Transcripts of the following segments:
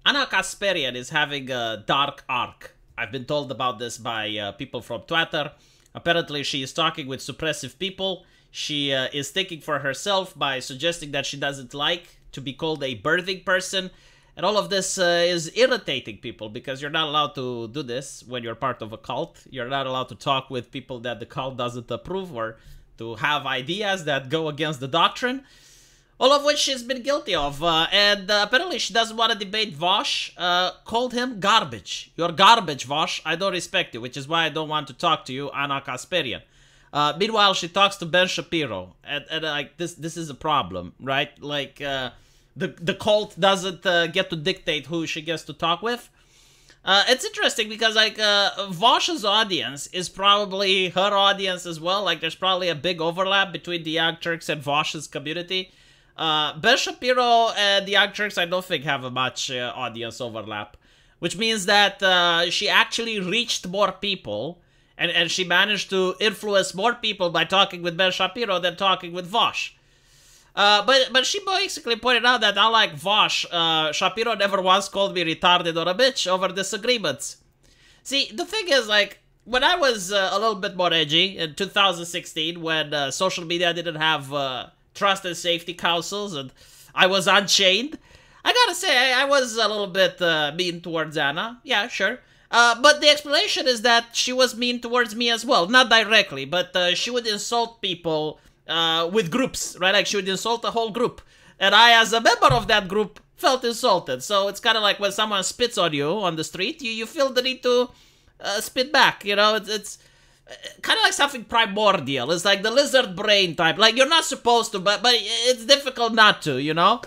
Anna Kasparian is having a dark arc. I've been told about this by people from Twitter. Apparently, she is talking with suppressive people. She is thinking for herself by suggesting that she doesn't like to be called a birthing person. And all of this is irritating people because you're not allowed to do this when you're part of a cult. You're not allowed to talk with people that the cult doesn't approve or to have ideas that go against the doctrine. All of which she's been guilty of. And apparently she doesn't want to debate Vaush. Called him garbage. You're garbage, Vaush. I don't respect you, which is why I don't want to talk to you, Anna Kasparian. Meanwhile, she talks to Ben Shapiro. And like, this is a problem, right? Like, the cult doesn't get to dictate who she gets to talk with. It's interesting because, like, Vaush's audience is probably her audience as well. Like, there's probably a big overlap between the Young Turks and Vaush's community. Ben Shapiro and the Young Turks, I don't think, have a much audience overlap. Which means that she actually reached more people, and she managed to influence more people by talking with Ben Shapiro than talking with Vaush. But she basically pointed out that, unlike Vaush, Shapiro never once called me retarded or a bitch over disagreements. See, the thing is, like, when I was a little bit more edgy in 2016, when social media didn't have trust and safety councils and I was unchained, I gotta say, I was a little bit mean towards Anna. Yeah, sure. But the explanation is that she was mean towards me as well. Not directly, but she would insult people with groups, right? Like, she would insult a whole group. And I, as a member of that group, felt insulted. So it's kind of like when someone spits on you on the street, you feel the need to spit back, you know? It's kind of like something primordial. It's like the lizard brain type. Like, you're not supposed to, but it's difficult not to, you know?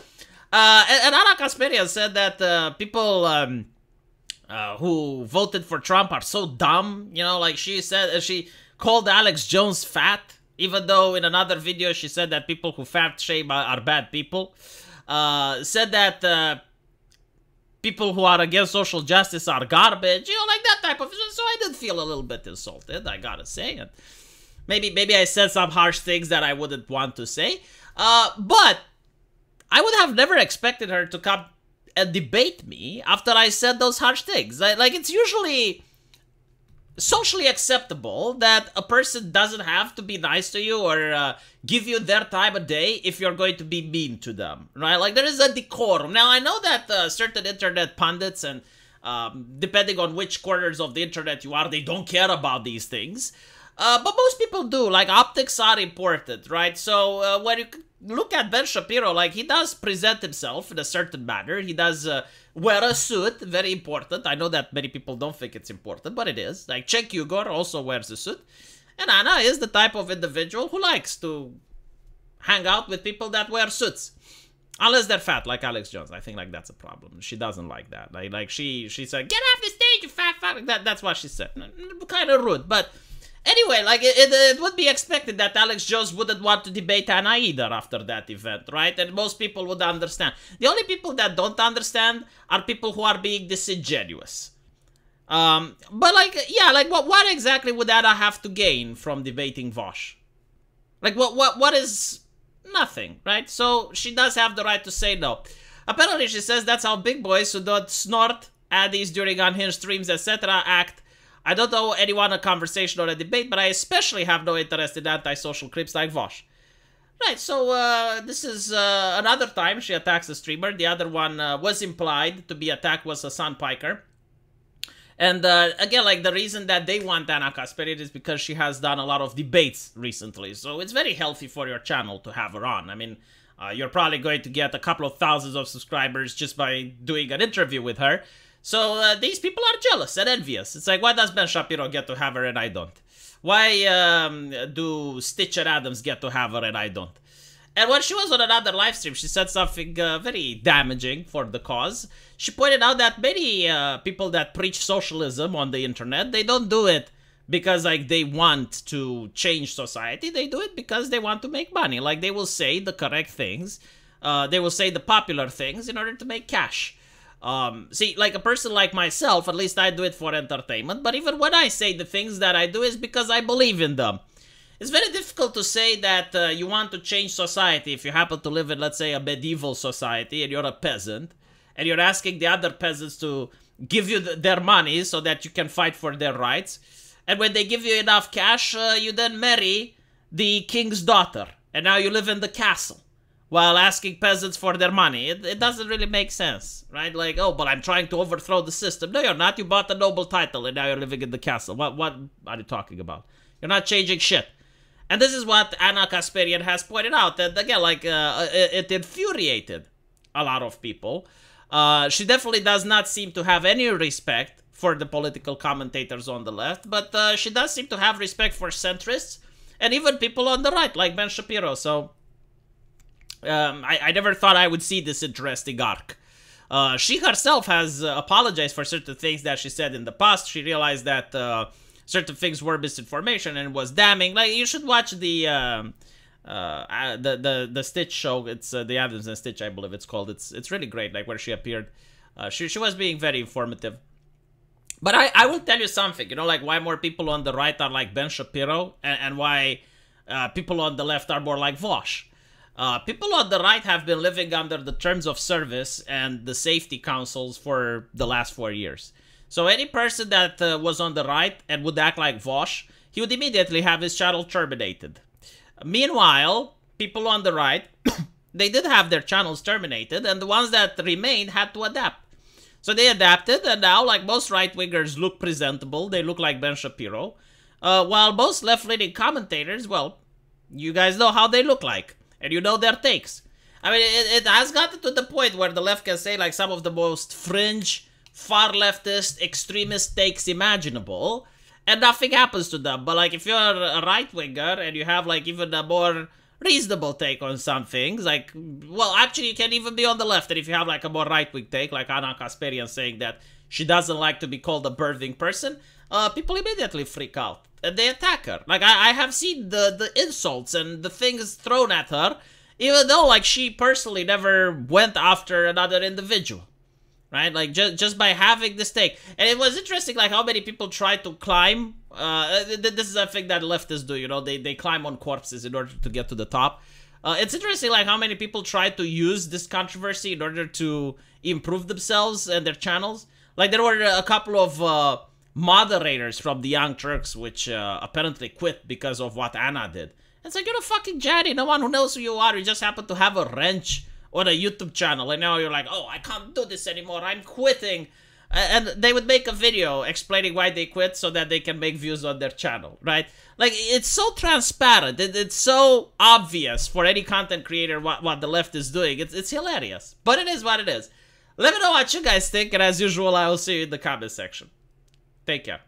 And Anna Kasparian said that people who voted for Trump are so dumb, you know? Like, she said, she called Alex Jones fat, even though in another video she said that people who fat shame are bad people. Said that people who are against social justice are garbage, you know, like that type of... So I did feel a little bit insulted, I gotta say. And maybe I said some harsh things that I wouldn't want to say. But I would have never expected her to come and debate me after I said those harsh things. Like, it's usually socially acceptable that a person doesn't have to be nice to you or give you their time of day if you're going to be mean to them, right? Like, there is a decorum. Now, I know that certain internet pundits and depending on which corners of the internet you are, they don't care about these things. But most people do. Like, optics are important, right? So when you look at Ben Shapiro, like, he does present himself in a certain manner. He does wear a suit, very important. I know that many people don't think it's important, but it is. Like, Cenk Uygur also wears a suit. And Anna is the type of individual who likes to hang out with people that wear suits. Unless they're fat, like Alex Jones. I think, like, that's a problem. She doesn't like that. Like she said, "Get off the stage, you fat fuck." That's what she said. Kind of rude, but... Anyway, like, it would be expected that Alex Jones wouldn't want to debate Anna either after that event, right? And most people would understand. The only people that don't understand are people who are being disingenuous. But, like, yeah, like, what exactly would Anna have to gain from debating Vaush? Like, what is... Nothing, right? So, she does have the right to say no. Apparently, she says that's how big boys who don't snort addies during unhinged streams, etc. act. I don't owe anyone a conversation or a debate, but I especially have no interest in antisocial creeps like Vaush. Right, so this is another time she attacks a streamer. The other one was implied to be attacked was Hassan Piker. And again, like, the reason that they want Anna Kasparian is because she has done a lot of debates recently. So it's very healthy for your channel to have her on. I mean, you're probably going to get a couple of thousands of subscribers just by doing an interview with her. So these people are jealous and envious. It's like, why does Ben Shapiro get to have her and I don't? Why do Stitch and Adams get to have her and I don't? And when she was on another live stream, she said something very damaging for the cause. She pointed out that many people that preach socialism on the internet, they don't do it because, like, they want to change society. They do it because they want to make money. Like, they will say the correct things. They will say the popular things in order to make cash. See, like, a person like myself, at least I do it for entertainment, but even when I say the things that I do is because I believe in them. It's very difficult to say that you want to change society if you happen to live in, let's say, a medieval society and you're a peasant, and you're asking the other peasants to give you their money so that you can fight for their rights. And when they give you enough cash, you then marry the king's daughter. And now you live in the castle while asking peasants for their money. It doesn't really make sense, right? Like, oh, but I'm trying to overthrow the system. No, you're not. You bought the noble title and now you're living in the castle. What are you talking about? You're not changing shit. And this is what Anna Kasparian has pointed out. That, again, like, it infuriated a lot of people. She definitely does not seem to have any respect for the political commentators on the left, but she does seem to have respect for centrists and even people on the right, like Ben Shapiro. So I never thought I would see this interesting arc. She herself has apologized for certain things that she said in the past. She realized that certain things were misinformation and was damning. Like, you should watch the Stitch show. It's the Adams and Stitch, I believe it's called. It's really great, like where she appeared. She was being very informative. But I will tell you something, you know, like why more people on the right are like Ben Shapiro and why people on the left are more like Vaush. People on the right have been living under the terms of service and the safety councils for the last 4 years. So any person that was on the right and would act like Vaush, he would immediately have his channel terminated. Meanwhile, people on the right, they did have their channels terminated, and the ones that remained had to adapt. So they adapted, and now, like, most right-wingers look presentable. They look like Ben Shapiro. While most left-leaning commentators, well, you guys know how they look like, and you know their takes. I mean, it has gotten to the point where the left can say, like, some of the most fringe, far-leftist, extremist takes imaginable, and nothing happens to them. But, like, if you're a right-winger and you have, like, even a more reasonable take on some things, like, well, actually, you can even be on the left, and if you have, like, a more right-wing take, like Anna Kasparian saying that she doesn't like to be called a birthing person, people immediately freak out, and they attack her. Like, I have seen the insults and the things thrown at her, even though, like, she personally never went after another individual. Right, like just by having this take, and it was interesting, like how many people try to climb. This is a thing that leftists do, you know. They climb on corpses in order to get to the top. It's interesting, like how many people try to use this controversy in order to improve themselves and their channels. Like there were a couple of moderators from the Young Turks, which apparently quit because of what Anna did. It's like, you're a fucking Johnny. No one who knows who you are. You just happen to have a wrench on a YouTube channel, and now you're like, oh, I can't do this anymore, I'm quitting. And they would make a video explaining why they quit so that they can make views on their channel, right? Like, it's so transparent, it's so obvious for any content creator what the left is doing. It's hilarious, but it is what it is. Let me know what you guys think, and as usual, I will see you in the comment section. Take care.